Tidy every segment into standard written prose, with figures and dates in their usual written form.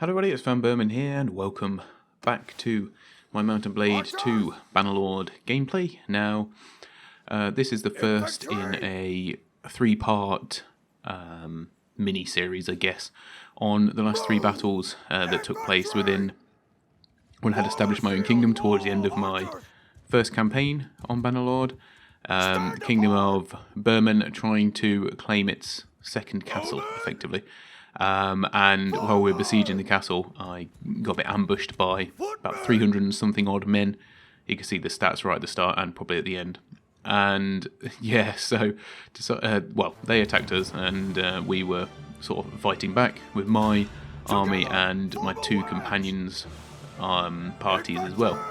Hello everybody, it's vanburman here and welcome back to my Mountain Blade 2 Bannerlord gameplay. Now, this is the first in a three-part mini-series, I guess, on the last three battles that took place within when I had established my own kingdom towards the end of my first campaign on Bannerlord. The kingdom of Burman trying to claim its second castle, effectively. And while we were besieging the castle, I got a bit ambushed by about 300 and something odd men. You can see the stats right at the start and probably at the end. And yeah, so well, they attacked us, and we were sort of fighting back with my army and my two companions' parties as well.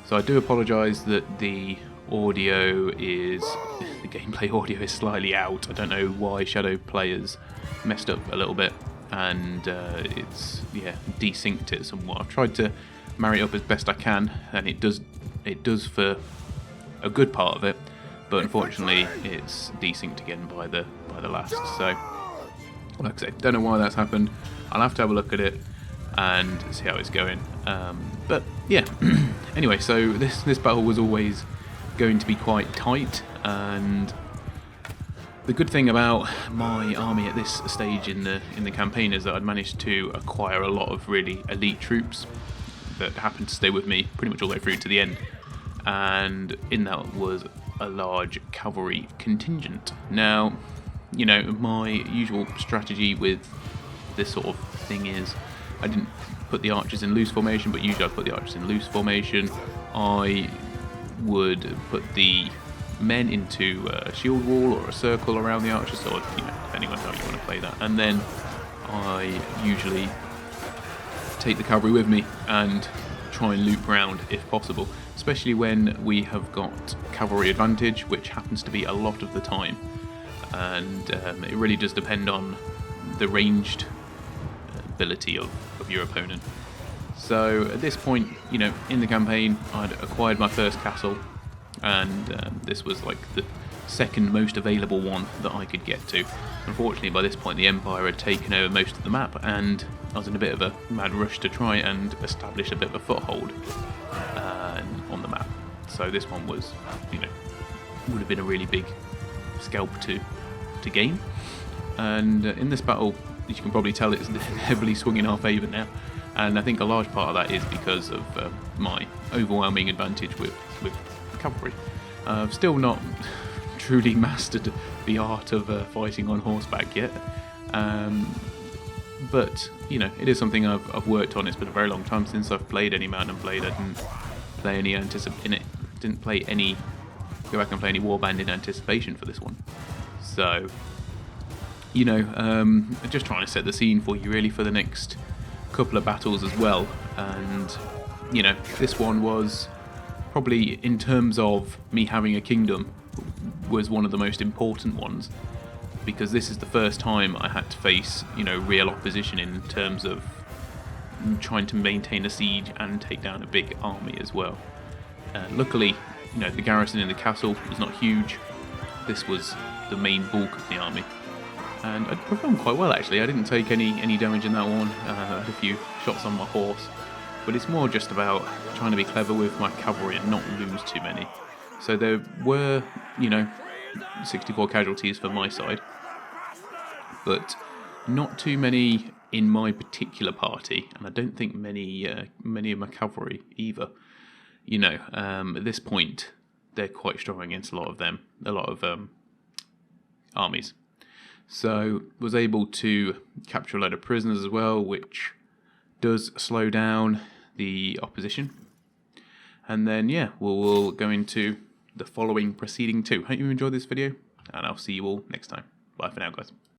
So I do apologise that the gameplay audio is slightly out. I don't know why Shadow Players messed up a little bit, and it's desynced it somewhat. I've tried to marry it up as best I can, and it does for a good part of it, but unfortunately it's desynced again by the last. So like I said, don't know why that's happened. I'll have to have a look at it and see how it's going. But yeah, anyway, so this battle was always going to be quite tight, and the good thing about my army at this stage in the campaign is that I'd managed to acquire a lot of really elite troops that happened to stay with me pretty much all the way through to the end, and in that was a large cavalry contingent. Now, you know, my usual strategy with this sort of thing is I didn't put the archers in loose formation, but usually I put the archers in loose formation. I would put the men into a shield wall or a circle around the archers, or depending on how you want to play that. And then I usually take the cavalry with me and try and loop round if possible, especially when we have got cavalry advantage, which happens to be a lot of the time. And it really does depend on the ranged ability of your opponent. So at this point, in the campaign, I'd acquired my first castle, and this was like the second most available one that I could get to. Unfortunately, by this point, the Empire had taken over most of the map, and I was in a bit of a mad rush to try and establish a bit of a foothold on the map. So this one was, would have been a really big scalp to gain. And in this battle, as you can probably tell, it's heavily swung in our favour now. And I think a large part of that is because of my overwhelming advantage with cavalry. I've still not truly mastered the art of fighting on horseback yet, but it is something I've worked on. It's been a very long time since I've played any Mountain Blade. I didn't play any go back and play any Warband in anticipation for this one. So just trying to set the scene for you really for the next couple of battles as well. And this one was probably, in terms of me having a kingdom, was one of the most important ones, because this is the first time I had to face real opposition in terms of trying to maintain a siege and take down a big army as well. Luckily, the garrison in the castle was not huge. This was the main bulk of the army, and I performed quite well actually. I didn't take any damage in that one. I had a few shots on my horse, but it's more just about trying to be clever with my cavalry and not lose too many. So there were 64 casualties for my side, but not too many in my particular party, and I don't think many of my cavalry either. At this point they're quite strong against a lot of armies. So was able to capture a load of prisoners as well, which does slow down the opposition. And then we'll go into the following proceeding too. Hope you enjoyed this video, and I'll see you all next time. Bye for now, guys.